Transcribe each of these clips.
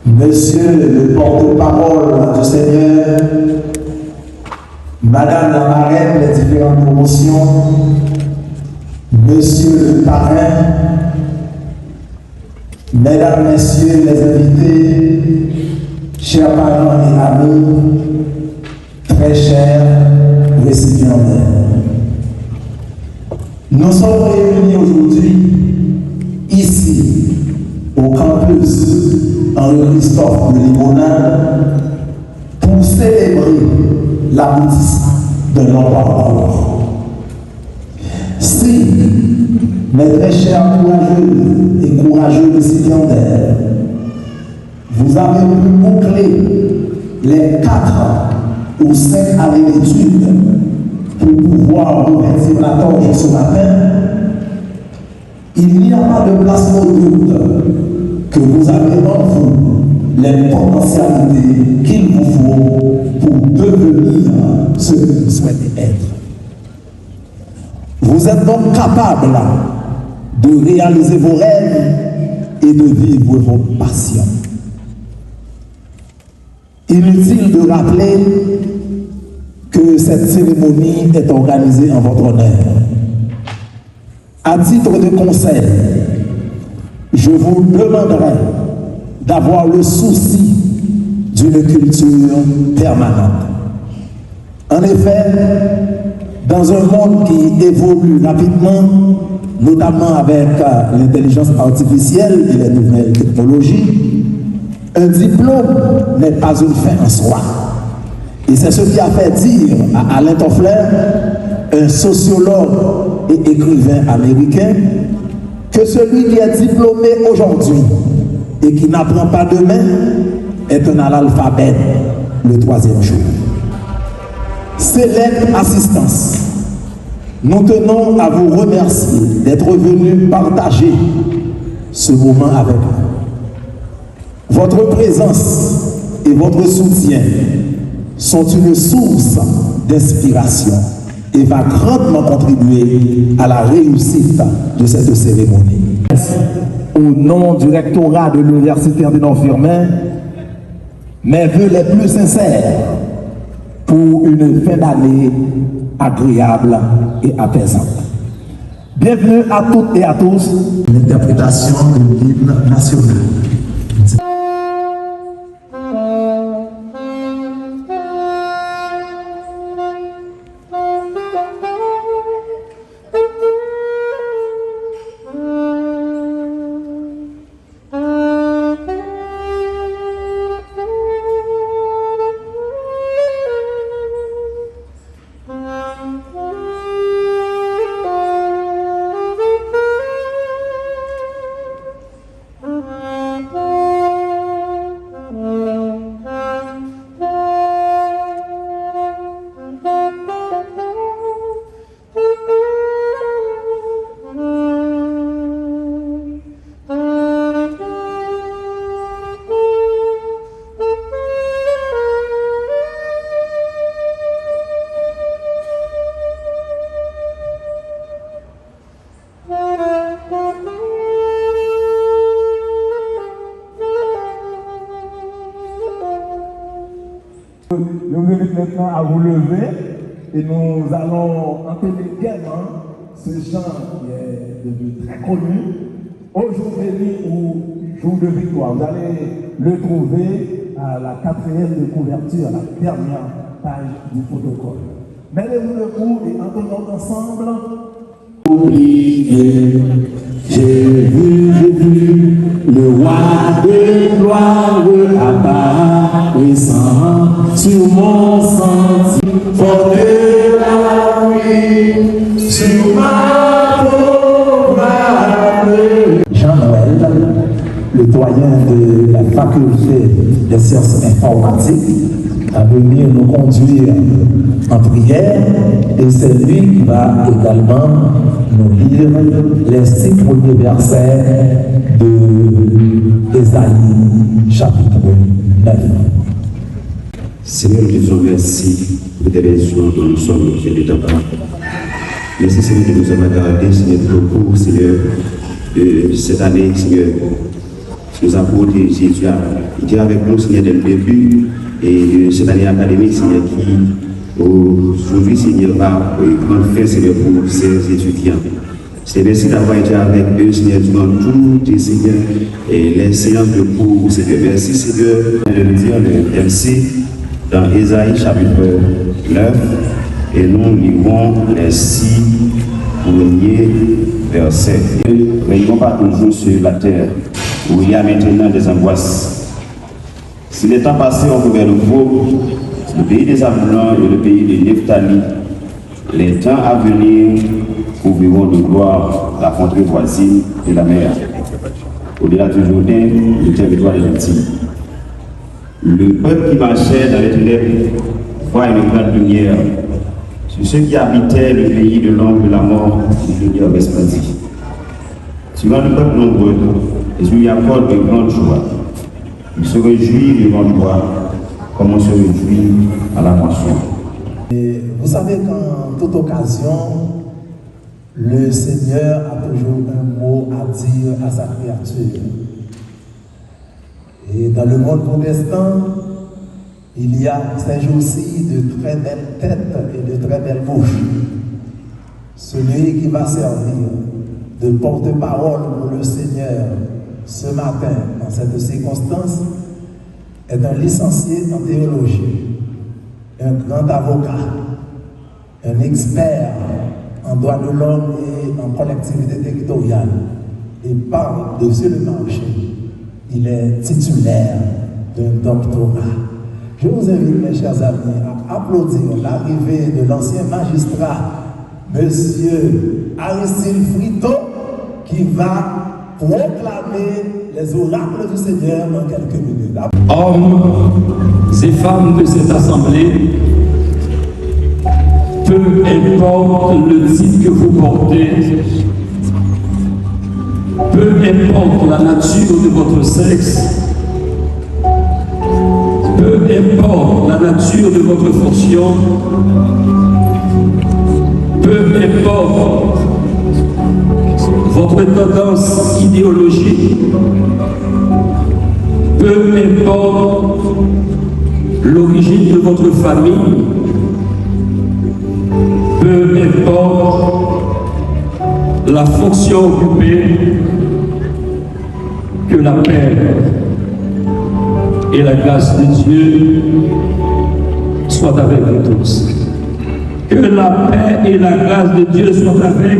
Monsieur le porte-parole du Seigneur, Madame la marraine des différentes promotions, Monsieur le parrain, Mesdames, Messieurs les invités, chers parents et amis, très chers récipiendaires. Nous sommes réunis aujourd'hui, ici, au campus Henri-Christophe de Limonade, pour célébrer l'aboutissement de notre parcours. Si, mes très chers courageux récipiendaires, vous avez pu boucler les 4 ou 5 années d'études pour pouvoir revêtir la torche ce matin, il n'y a pas de place au doute que vous avez en vous les potentialités qu'il vous faut pour devenir ce que vous souhaitez être. Vous êtes donc capable de réaliser vos rêves et de vivre vos passions. Inutile de rappeler que cette cérémonie est organisée en votre honneur. À titre de conseil, je vous demanderai d'avoir le souci d'une culture permanente. En effet, dans un monde qui évolue rapidement, notamment avec l'intelligence artificielle et les nouvelles technologies, un diplôme n'est pas une fin en soi. Et c'est ce qui a fait dire à Alain Toffler, un sociologue et écrivain américain, que celui qui est diplômé aujourd'hui et qui n'apprend pas demain est un analphabète le 3e jour. Célèbre assistance, nous tenons à vous remercier d'être venus partager ce moment avec nous. Votre présence et votre soutien sont une source d'inspiration et va grandement contribuer à la réussite de cette cérémonie. Au nom du rectorat de l'Université André-Noël-Firmin, mes vœux les plus sincères pour une fin d'année agréable et apaisante. Bienvenue à toutes et à tous. L'interprétation de l'hymne national. Je vous invite maintenant à vous lever et nous allons entonner gaiement ce chant qui est devenu très connu. Aujourd'hui ou jour de victoire, vous allez le trouver à la 4e de couverture, à la dernière page du protocole. Mêlez-vous le coup et entonnons ensemble. Oubliez, j'ai vu le roi de gloire apparaissant sur mon sentier, fort de la nuit, sur ma pauvre âme. Jean-Noël, le doyen de la faculté des sciences informatiques, à venir nous conduire en prière, et c'est lui qui va également nous lire les 6 premiers versets de Ésaïe chapitre 9. Seigneur, nous disons merci pour des raisons dont nous sommes fiers de ta part. Merci Seigneur de nous avoir gardés, Seigneur, pour le cours, Seigneur, cette année, Seigneur, nous avons protégé, tu as été avec nous, Seigneur, dès le début, et cette année académique, Seigneur, qui aujourd'hui, Seigneur, va prendre fin, Seigneur, pour ces étudiants. C'est merci d'avoir été avec eux, Seigneur, durant toutes, Seigneur, et les séances de cours, Seigneur. Merci, Seigneur, de le dire, le MC, dans Ésaïe, chapitre 9, et nous lirons les 6 premiers versets. Ne régnons pas toujours sur la terre, où il y a maintenant des angoisses. Si les temps passés ont couvert le groupe, le pays des Amoulans et le pays de Nephtali, les temps à venir couvriront de gloire la contrée voisine et la mer. Au-delà du Jourdain, le territoire des Gentils. Le peuple qui marchait dans les ténèbres voit une grande lumière. Sur ceux qui habitaient le pays de l'ombre de la mort, une lumière resplendit. Tu vois le peuple nombreux, et tu lui accordes de grandes joies. Il se réjouit devant toi, comme on se réjouit à la moisson. Et vous savez qu'en toute occasion, le Seigneur a toujours un mot à dire à sa créature. Et dans le monde protestant, il y a ces jours-ci de très belles têtes et de très belles bouches. Celui qui va servir de porte-parole pour le Seigneur ce matin, dans cette circonstance, est un licencié en théologie, un grand avocat, un expert en droit de l'homme et en collectivité territoriale. Et par-dessus le marché, il est titulaire d'un doctorat. Je vous invite, mes chers amis, à applaudir l'arrivée de l'ancien magistrat, M. Aristide Frito, qui va proclamer les oracles du Seigneur dans quelques minutes. Hommes et femmes de cette assemblée, peu importe le titre que vous portez, peu importe la nature de votre sexe, peu importe la nature de votre fonction, peu importe votre tendance idéologique, peu importe l'origine de votre famille, peu importe la fonction occupée, que la paix et la grâce de Dieu soient avec vous tous. Que la paix et la grâce de Dieu soient avec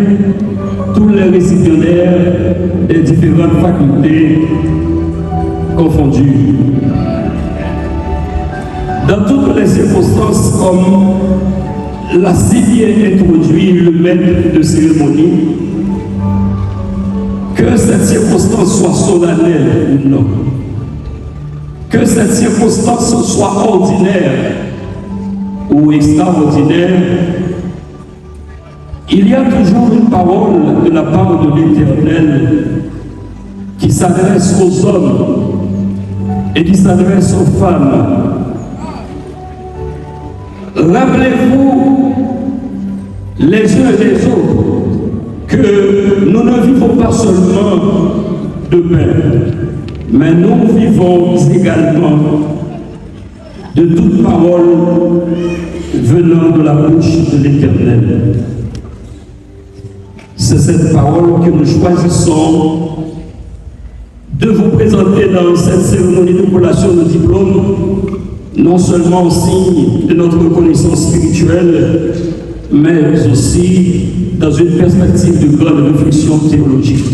tous les récipiendaires des différentes facultés confondues. Dans toutes les circonstances, comme l'a si bien introduit le maître de cérémonie, que cette circonstance soit solennelle ou non, que cette circonstance soit ordinaire ou extraordinaire, il y a toujours une parole de la part de l'Éternel qui s'adresse aux hommes et qui s'adresse aux femmes. Rappelez-vous les uns et les autres que nous ne vivons pas seulement de pain, mais nous vivons également de toute parole venant de la bouche de l'Éternel. C'est cette parole que nous choisissons de vous présenter dans cette cérémonie de collation de diplôme, non seulement au signe de notre reconnaissance spirituelle, mais aussi dans une perspective de grande réflexion théologique.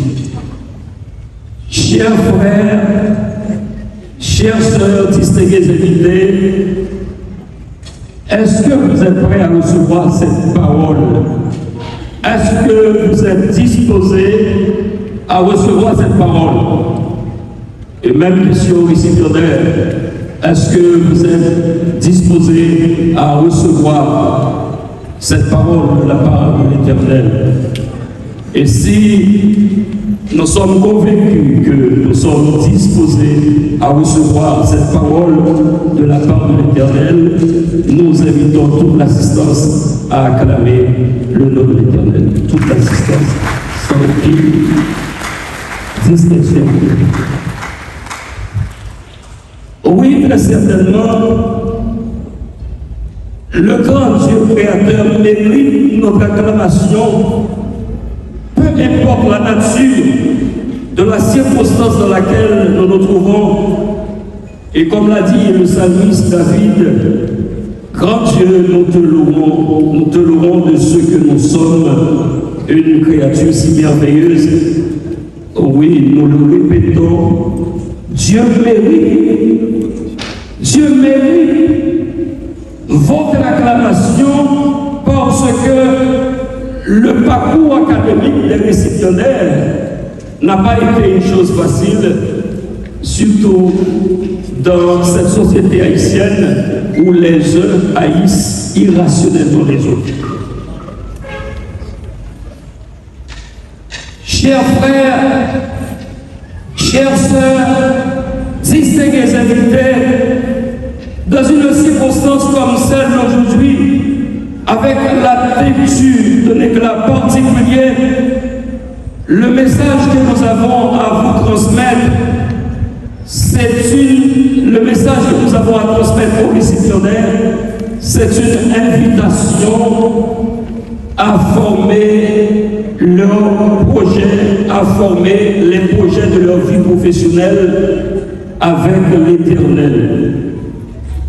Chers frères, chères sœurs, distingués invités, est-ce que vous êtes prêts à recevoir cette parole? Est-ce que vous êtes disposés à recevoir cette parole? Et même question récipiendaire, est-ce que vous êtes disposés à recevoir cette parole de la part de l'Éternel? Et si nous sommes convaincus que nous sommes disposés à recevoir cette parole de la part de l'Éternel, nous invitons toute l'assistance à acclamer le nom de l'Éternel. Toute l'assistance sans qui distinction. Oui, très certainement, le grand Dieu créateur mérite notre acclamation, peu importe la nature de la circonstance dans laquelle nous nous trouvons. Et comme l'a dit le psalmiste David, grand Dieu, nous te louons de ce que nous sommes, une créature si merveilleuse. Oui, nous le répétons, Dieu mérite votre acclamation parce que le parcours académique des récipiendaires n'a pas été une chose facile, surtout dans cette société haïtienne où les uns haïssent irrationnellement les autres. Chers frères, chères sœurs, distingués invités, dans une circonstance comme celle d'aujourd'hui, avec la texture d'un éclat particulier, le message que nous avons à vous transmettre, le message que nous avons à transmettre aux récipiendaires, c'est une invitation à former leur projet, à former les projets de leur vie professionnelle avec l'Éternel.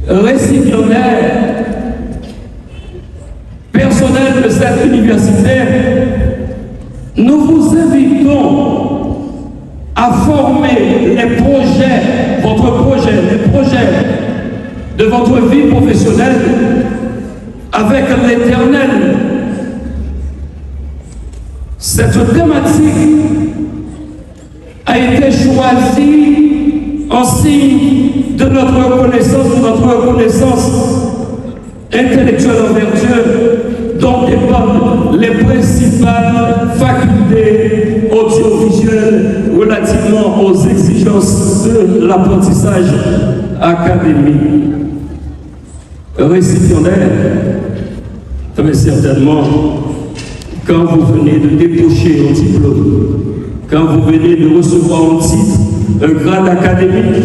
Récipiendaires, personnel de cette université, nous vous invitons à former les projets de votre vie professionnelle avec l'Éternel. Cette thématique a été choisie en signe de notre reconnaissance intellectuelle envers Dieu, dont dépendent les principales facultés audiovisuelles relativement aux exigences de l'apprentissage académique. Récipiendaire, très certainement, quand vous venez de débaucher un diplôme, quand vous venez de recevoir un titre, un grade académique,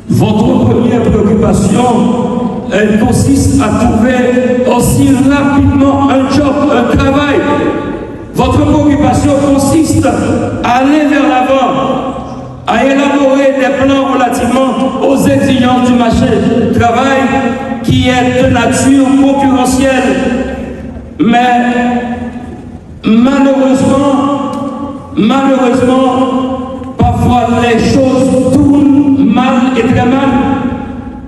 votre première préoccupation, elle consiste à trouver aussi rapidement un job, un travail. Votre préoccupation consiste à aller vers l'avant, à élaborer des plans relativement aux exigences du marché du travail qui est de nature concurrentielle. Mais malheureusement, parfois les choses tournent mal et très mal.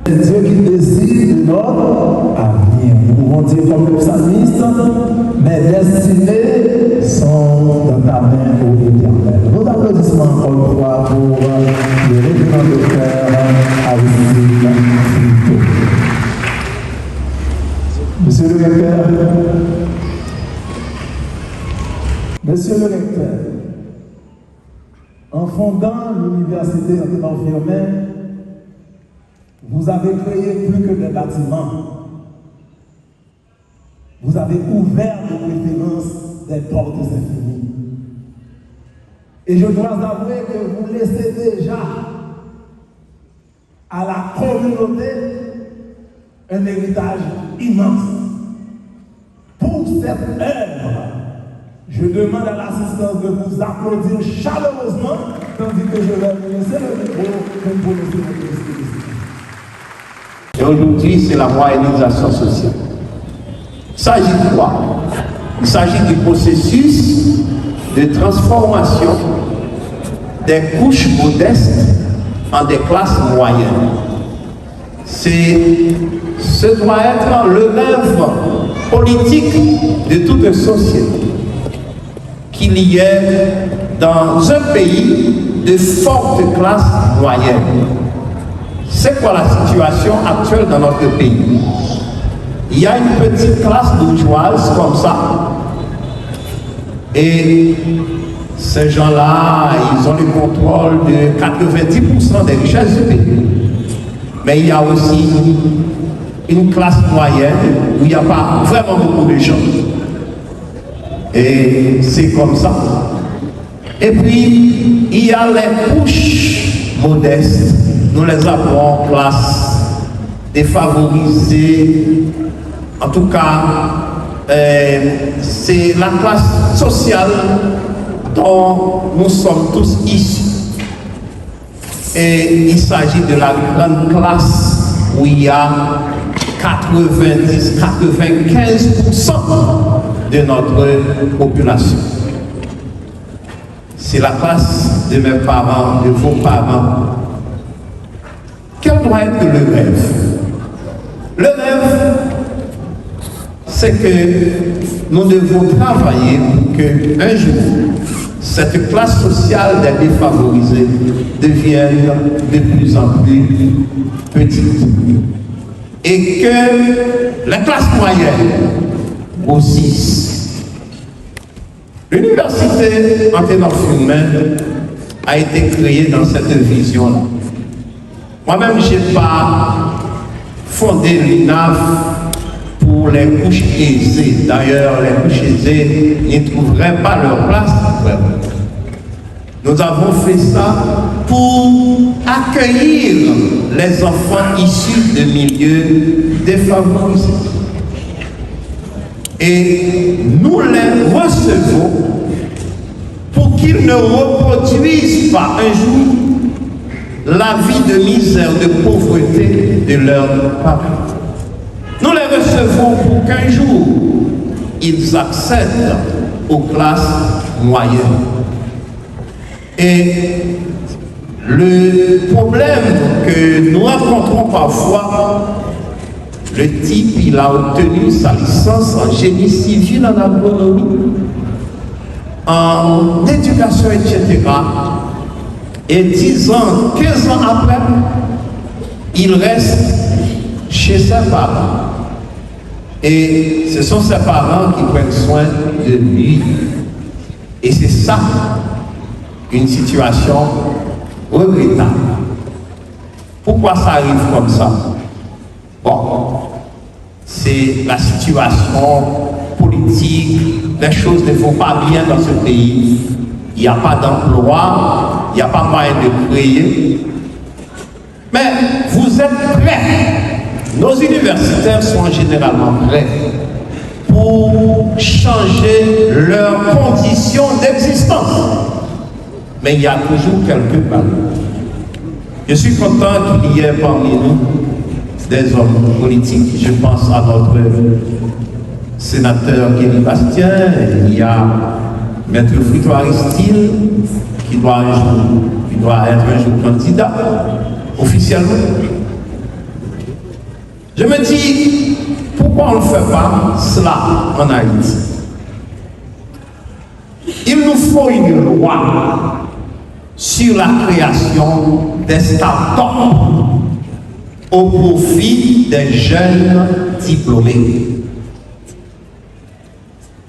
C'est Dieu qui décide de notre avenir. Nous pouvons dire comme le psalmiste, mes destinées sont dans ta main, ô Éternel. Nos applaudissements encore une fois pour le révérend docteur Aristide Philippot. Monsieur le recteur, en fondant l'université Anténan-Firmin, vous avez créé plus que des bâtiments. Vous avez ouvert de préférence des portes infinies. Et je dois avouer que vous laissez déjà à la communauté un héritage immense. Pour cette œuvre, je demande à l'assistance de vous applaudir chaleureusement, tandis que je vais vous laisser le micro pour vous laisser votre disposition. Et aujourd'hui, c'est la moyennisation sociale. Il s'agit de quoi? Il s'agit du processus de transformation des couches modestes en des classes moyennes. Ce doit être l'œuvre politique de toute une société. Qu'il y ait dans un pays de fortes classes moyennes. C'est quoi la situation actuelle dans notre pays? Il y a une petite classe bourgeoise comme ça, et ces gens-là, ils ont le contrôle de 90% des richesses du pays. Mais il y a aussi une classe moyenne où il n'y a pas vraiment beaucoup de gens. Et c'est comme ça Et puis, il y a les couches modestes. Nous les appelons classes défavorisées. En tout cas, c'est la classe sociale dont nous sommes tous issus. Et il s'agit de la grande classe où il y a 90-95% de notre population. C'est la classe de mes parents, de vos parents. Quel doit être le rêve? Le rêve, c'est que nous devons travailler pour qu'un jour, cette classe sociale des défavorisés devienne de plus en plus petite. Et que les classes moyennes grossissent. L'université Anténor-Firmin a été créée dans cette vision-là. Moi-même, je n'ai pas fondé l'UNAF pour les couches aisées. D'ailleurs, les couches aisées n'y trouveraient pas leur place. Nous avons fait ça pour accueillir les enfants issus de milieux défavorisés. Et nous les recevons pour qu'ils ne reproduisent pas un jour la vie de misère, de pauvreté de leurs parents. Nous les recevons pour qu'un jour ils accèdent aux classes moyennes. Et le problème que nous rencontrons parfois, le type, il a obtenu sa licence en génie civil, en agronomie, en éducation, etc. Et 10 ans, 15 ans après, il reste chez ses parents. Et ce sont ses parents qui prennent soin de lui. Et c'est ça, une situation regrettable. Pourquoi ça arrive comme ça? Bon, c'est la situation politique, les choses ne vont pas bien dans ce pays. Il n'y a pas d'emploi, il n'y a pas moyen de créer. Mais vous êtes prêts, nos universitaires sont généralement prêts pour changer leurs conditions d'existence. Mais il y a toujours quelques ballons. Je suis content qu'il y ait parmi nous des hommes politiques. Je pense à notre sénateur Kenny Bastien, il y a Maître Frito Aristide qui doit être un jour candidat officiellement. Je me dis, pourquoi on ne fait pas cela en Haïti? Il nous faut une loi sur la création des start-up au profit des jeunes diplômés.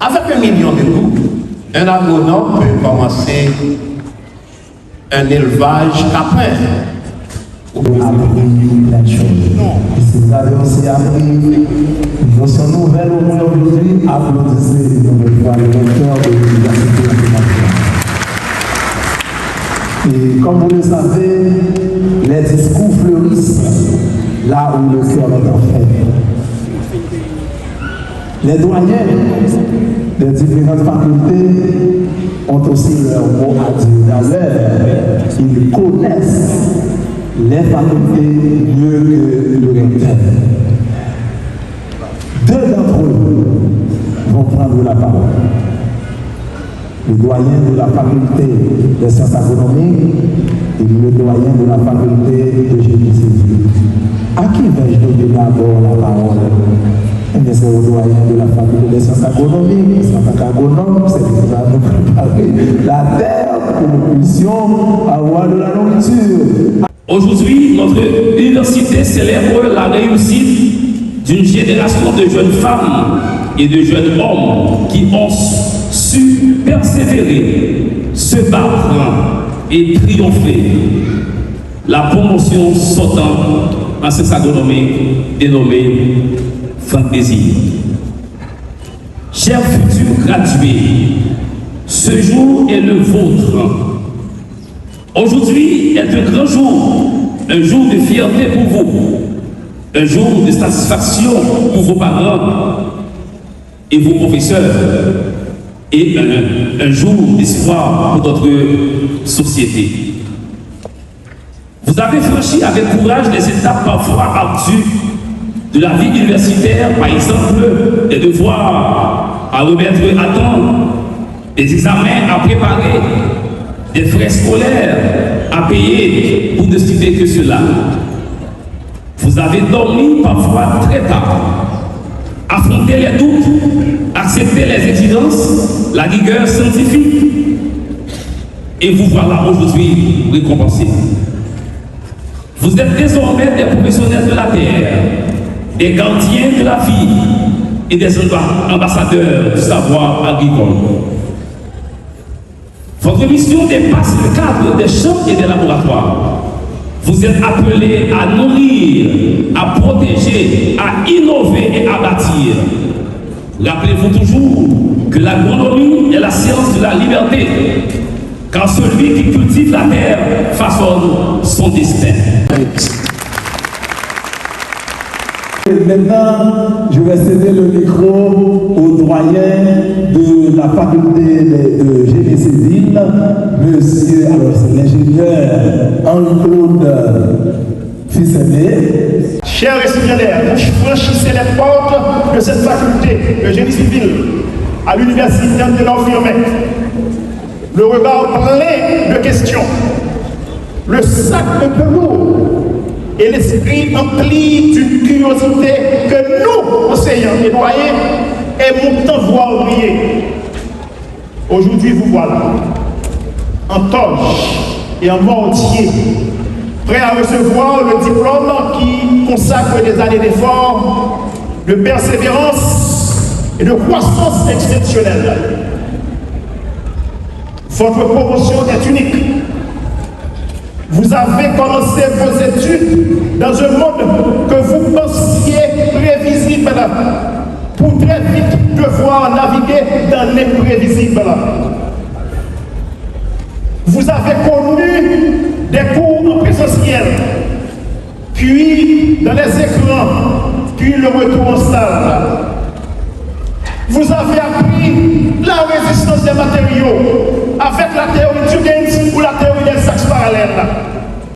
Avec 1 million de coups, un agronome peut commencer un élevage caprin. Appris les choses. Et si vous avez aussi appris une notion nouvelle au monde aujourd'hui, applaudissez le recteur de l'Université internationale. Et comme vous le savez, les discours fleurissent là où le cœur est en fait. Les doyens des différentes facultés ont aussi leur mot à dire. D'ailleurs, ils connaissent les facultés mieux que le recteur. 2 d'entre eux vont prendre la parole. Le doyen de la faculté des sciences agronomiques et le doyen de la faculté de génie civil. À qui vais-je donner d'abord la parole? C'est au doyen de la faculté des sciences agronomiques. En tant qu'agronome, c'est qui va nous préparer la terre pour que nous puissions avoir de la nourriture. Aujourd'hui, notre université célèbre la réussite d'une génération de jeunes femmes et de jeunes hommes qui ont su persévérer, se battre et triompher. La promotion sortant en sciences agronomiques dénommée Franck Désir. Chers futurs gradués, Ce jour est le vôtre. Aujourd'hui est un grand jour, un jour de fierté pour vous, un jour de satisfaction pour vos parents et vos professeurs, et un jour d'espoir pour notre société. Vous avez franchi avec courage des étapes parfois ardues de la vie universitaire, par exemple des devoirs à remettre à temps, des examens à préparer, des frais scolaires à payer, pour ne citer que cela. Vous avez dormi parfois très tard, affronté les doutes, accepté les exigences, la rigueur scientifique, et vous voilà aujourd'hui récompensés. Vous êtes désormais des professionnels de la terre, des gardiens de la vie et des ambassadeurs du savoir agricole. Votre mission dépasse le cadre des champs et des laboratoires. Vous êtes appelés à nourrir, à protéger, à innover et à bâtir. Rappelez-vous toujours que l'agronomie est la science de la liberté, car celui qui cultive la terre façonne son destin. Et maintenant, je vais céder le micro au doyen de la faculté de génie civil, monsieur, alors c'est l'ingénieur Henri-Claude Fils-Aimé. Chers récipiendaires, franchissez les portes de cette faculté de génie civil à l'université de l'Environnement. Le regard plein de questions, le sac un peu lourd et l'esprit empli d'une curiosité que nous, enseignants et doyens, aimons tant voir briller. Aujourd'hui, vous voilà, en toge et en mortier, prêts à recevoir le diplôme qui consacre des années d'efforts, de persévérance et de croissance exceptionnelle. Votre promotion est unique. Vous avez commencé vos études dans un monde que vous pensiez prévisible, pour très vite devoir naviguer dans l'imprévisible. Vous avez connu des cours en présentiel, puis dans les écrans, puis le retour en salle. Vous avez appris la résistance des matériaux avec la théorie d'Huygens ou la théorie des axes parallèles.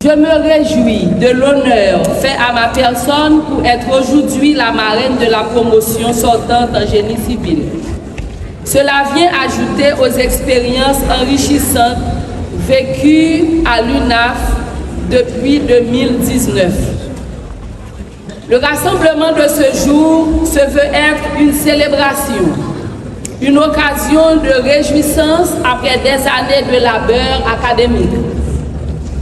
Je me réjouis de l'honneur fait à ma personne pour être aujourd'hui la marraine de la promotion sortante en génie civil. Cela vient ajouter aux expériences enrichissantes vécues à l'UNAF depuis 2019. Le rassemblement de ce jour se veut être une célébration, une occasion de réjouissance après des années de labeur académique.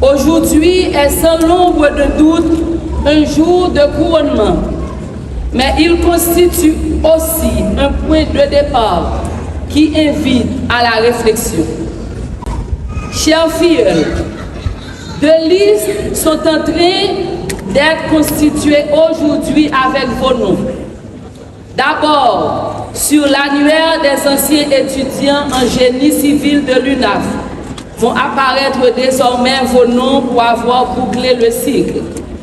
Aujourd'hui est sans l'ombre de doute un jour de couronnement, mais il constitue aussi un point de départ qui invite à la réflexion. Chers filles, deux listes sont en train d'être constituées aujourd'hui avec vos noms. D'abord, sur l'annuaire des anciens étudiants en génie civil de l'UNAF, vont apparaître désormais vos noms pour avoir bouclé le cycle.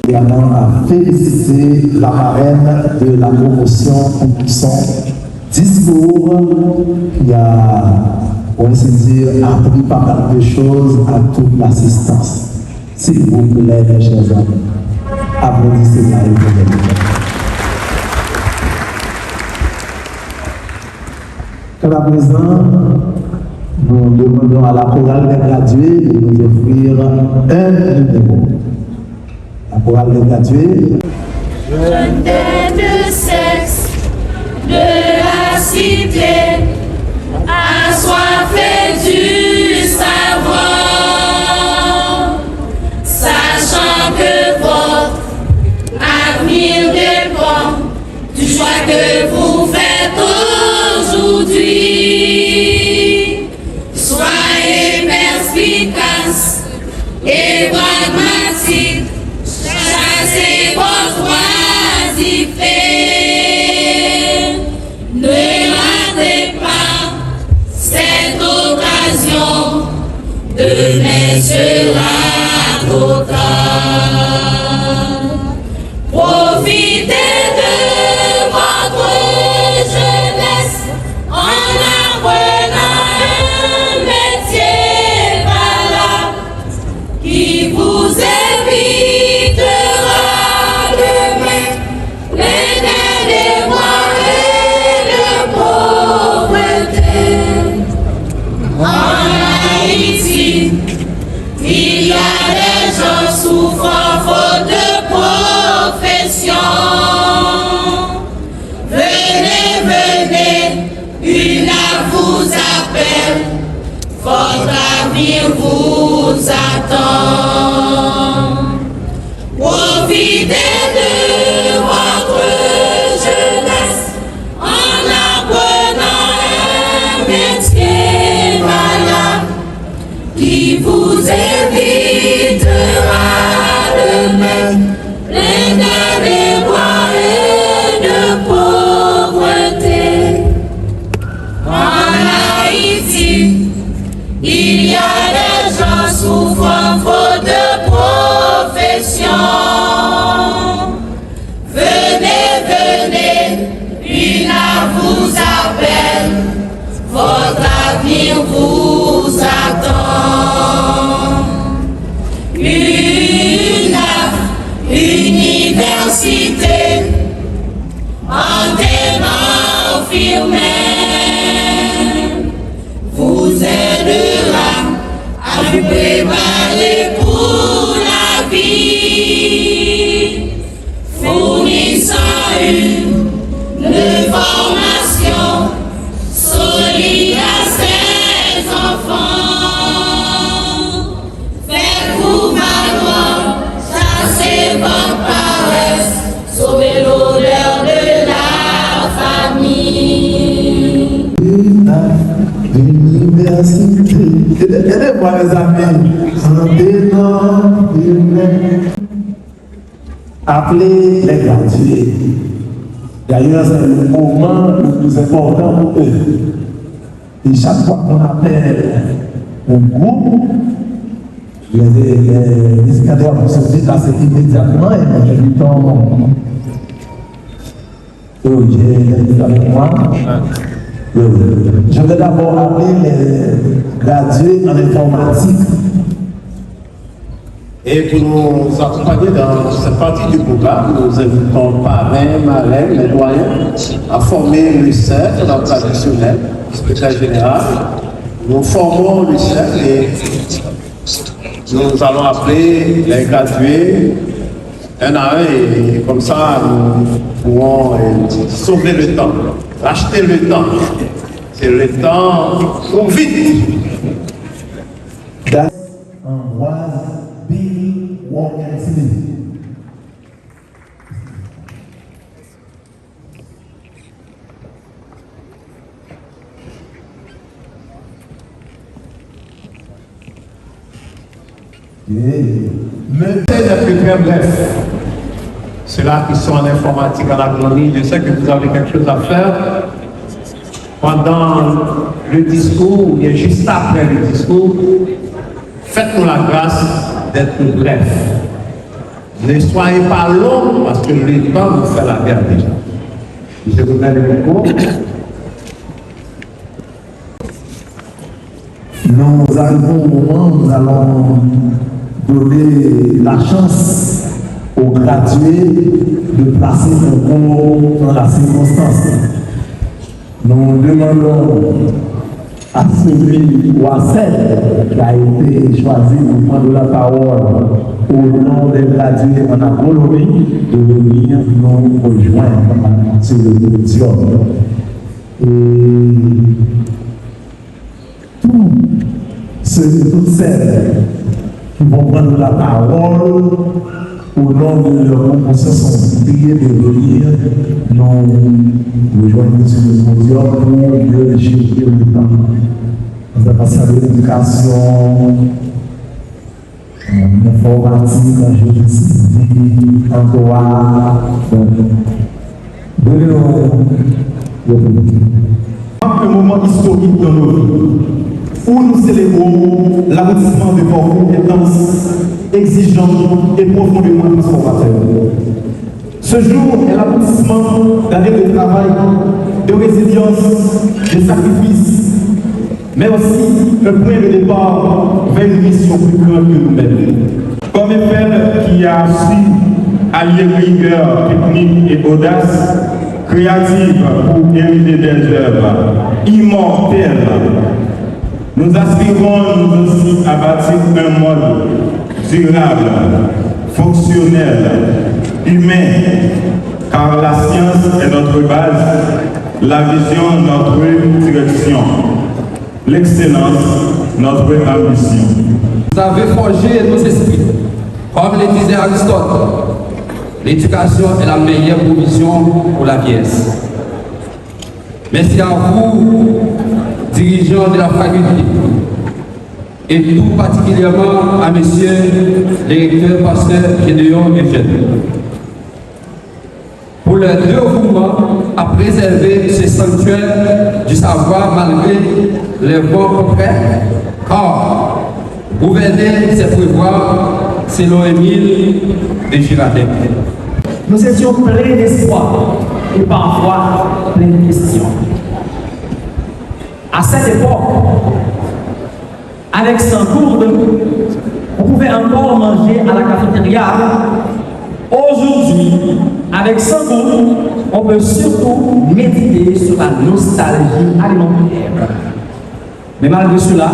Également à féliciter la marraine de la promotion pour son discours qui a, pour ainsi dire, appris pas mal de choses à toute l'assistance. S'il vous plaît, mes chers amis, applaudissez Marie-Claude. À présent, nous demandons à la chorale des gradués de nous offrir un numéro. La chorale des gradués. Je n'ai de sexe, de la cité, assoiffé du savoir, sachant que votre avenir dépend du choix que vous faites aujourd'hui. Soyez perspicace et pragmatique, chassez vos oisivetés. Ne ratez pas cette occasion. Profitez de votre jeunesse en apprenant un métier valable qui vous évitera demain les déboires et de pauvreté. En Haïti, il y a des gens souffrant faute de profession. Venez, venez, une âme vous appelle, votre avenir vous attend. Profitez de votre jeunesse en apprenant un métier valable qui vous évitera demain plein de déboires et de pauvreté. En Haïti, il y a des gens souffrant faute de profession. Venez, venez, une âme vous appelle, votre avenir vous attend. Une âme, université, entraînement firmé, vous aidera à vous préparer pour la vie, fournissant une formation solide à ses enfants. Faites-vous valoir, chassez votre paresse, sauvez l'honneur de la famille. L'université. Aidez-moi les amis. Appelez les gradués. D'ailleurs, c'est le moment le plus important pour eux. Et chaque fois qu'on appelle un groupe, les éducateurs vont se déplacer immédiatement et nous invitons. J'ai avec moi. Je vais d'abord appeler les gradués en informatique. Et pour nous accompagner dans cette partie du programme, nous invitons parrains, marraines, les doyens à former le cercle traditionnel, secrétaire général. Nous formons le cercle et nous allons appeler les gradués un à un et comme ça nous pourrons sauver le temps, acheter le temps. C'est le temps trop vite. Ambroise Bill Walker. Mais c'est plus très bref. Ceux-là qui sont en informatique, en agronomie, je sais que vous avez quelque chose à faire. Pendant le discours, ou bien juste après le discours, faites-nous la grâce d'être bref. Ne soyez pas long, parce que le temps vous fait la guerre déjà. Je vous mets le micro. Nous arrivons au moment où nous allons donner la chance aux gradués de placer le concours dans la circonstance. Nous demandons à celui ou à celle qui a été choisi pour prendre la parole au nom des gradués en agronomie de venir nous rejoindre sur le podium. Et tous ceux et toutes celles qui vont prendre la parole au nom de leur conscience sont priés de venir nous rejoindre sur le podium pour mieux gérer le temps. Nous avons passé à l'éducation, informatique, en génie civil, en droit. Donnez-nous un moment historique dans nos vies où nous célébrons l'aboutissement de parcours intense exigeant et profondément transformateur. Ce jour est l'aboutissement d'années de travail, de résilience, de sacrifice, mais aussi le point de départ vers une mission plus grande que nous-mêmes. Comme Eiffel qui a su allier rigueur, technique et audace créative pour hériter des œuvres immortelles, nous aspirons nous aussi à bâtir un monde durable, fonctionnel, humain, car la science est notre base, la vision notre direction, l'excellence notre ambition. Vous avez forgé nos esprits, comme le disait Aristote. L'éducation est la meilleure provision pour la vieillesse. Merci à vous, dirigeants de la faculté, et tout particulièrement à monsieur le recteur pasteur Gédéon Eugène, pour leur dévouement à préserver ce sanctuaire du savoir malgré les vents contraires, car gouverner, c'est prévoir, selon Émile de Girardin. Nous étions pleins d'espoir et parfois pleins de questions. À cette époque, avec 100 gourdes, on pouvait encore manger à la cafétéria. Aujourd'hui, avec 100 gourdes, on peut surtout méditer sur la nostalgie alimentaire. Mais malgré cela,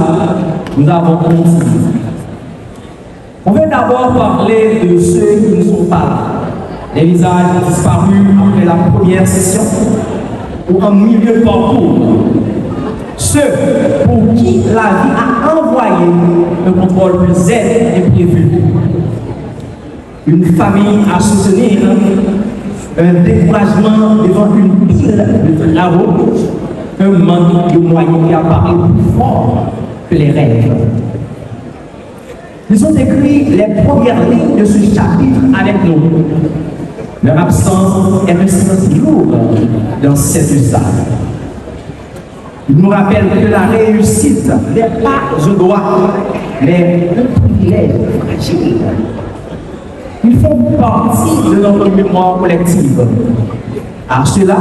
nous avons continué. On veut d'abord parler de ceux qui ne sont pas là. Les visages disparus après la première session ou en milieu de parcours. Ceux pour qui la vie a envoyé un contrôle plus Z et prévu. Une famille à soutenir, un découragement devant une pile de travaux, un manque de moyens qui apparaît plus fort que les rêves. Ils ont écrit les premières lignes de ce chapitre avec nous. Leur absence est un silence lourd dans cette salle. Ils nous rappellent que la réussite n'est pas un droit, mais un privilège fragile. Ils font partie de notre mémoire collective. À cela,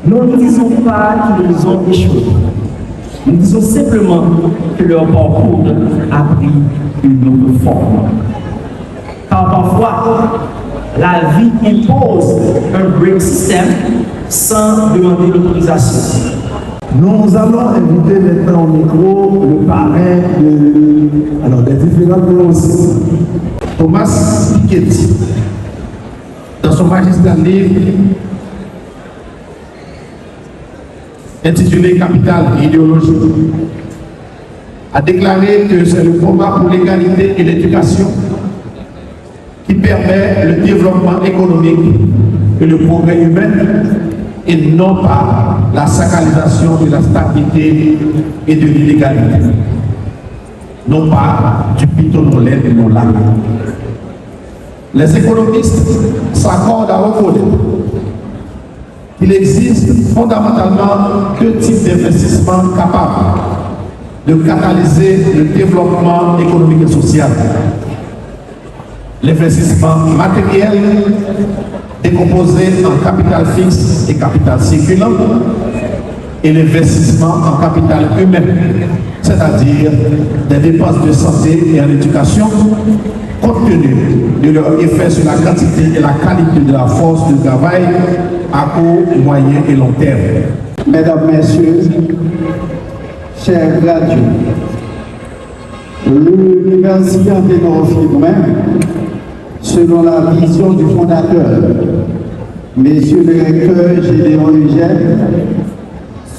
nous ne disons pas qu'ils ont échoué. Nous disons simplement que leur parcours a pris une autre forme. Car parfois, la vie impose un break system sans demander l'autorisation. Nous allons inviter maintenant au micro le parrain des différentes clauses. Thomas Piketty, dans son magistral livre intitulé Capital et idéologie, a déclaré que c'est le combat pour l'égalité et l'éducation qui permet le développement économique et le progrès humain et non pas la sacralisation de la stabilité et de l'illégalité. Non pas du pitonnolais et non là. Les économistes s'accordent à reconnaître qu'il existe fondamentalement deux types d'investissements capables de catalyser le développement économique et social. L'investissement matériel décomposé en capital fixe et capital circulant et l'investissement en capital humain, c'est-à-dire des dépenses de santé et en éducation, compte tenu de leur effet sur la quantité et la qualité de la force de travail à court, moyen et long terme. Mesdames, Messieurs, chers gradués, l'université Anténor-Filouin, selon la vision du fondateur, Monsieur le recteur Gédéon Eugène,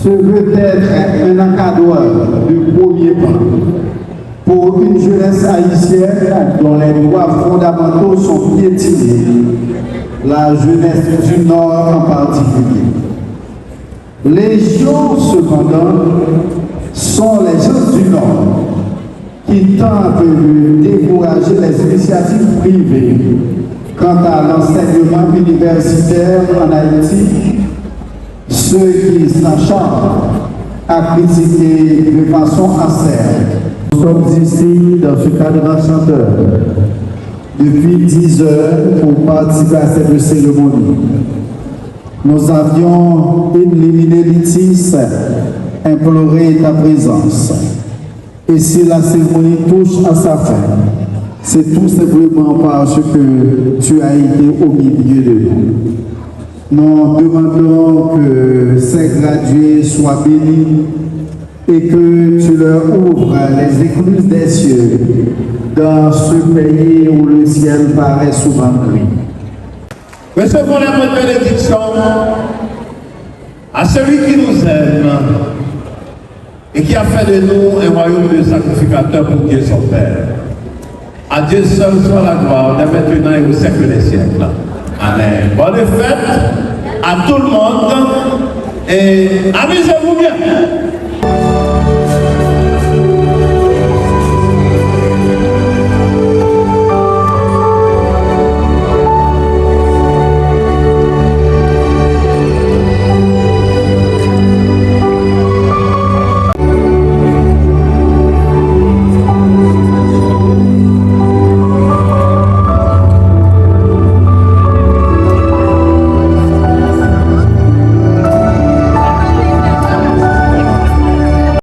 se veut être un encadreur du premier plan pour une jeunesse haïtienne dont les droits fondamentaux sont piétinés, la jeunesse du Nord en particulier. Les gens, cependant, sont les gens du Nord qui tentent de décourager les initiatives privées quant à l'enseignement universitaire en Haïti, ceux qui s'en chargent à critiquer de façon acerbe. Nous sommes ici dans ce cadre enchanteur depuis 10 heures pour participer à cette cérémonie. Nous avions éliminé l'itis, imploré ta présence. Et si la cérémonie touche à sa fin, c'est tout simplement parce que tu as été au milieu de nous. Nous demandons que ces gradués soient bénis et que tu leur ouvres les écluses des cieux dans ce pays où le ciel paraît souvent gris. Recevons la bénédiction à celui qui nous aime et qui a fait de nous un royaume de sacrificateurs pour Dieu son Père. À Dieu seul soit la gloire, dès maintenant et au siècle des siècles. Amen. Bonne fête à tout le monde et amusez-vous bien.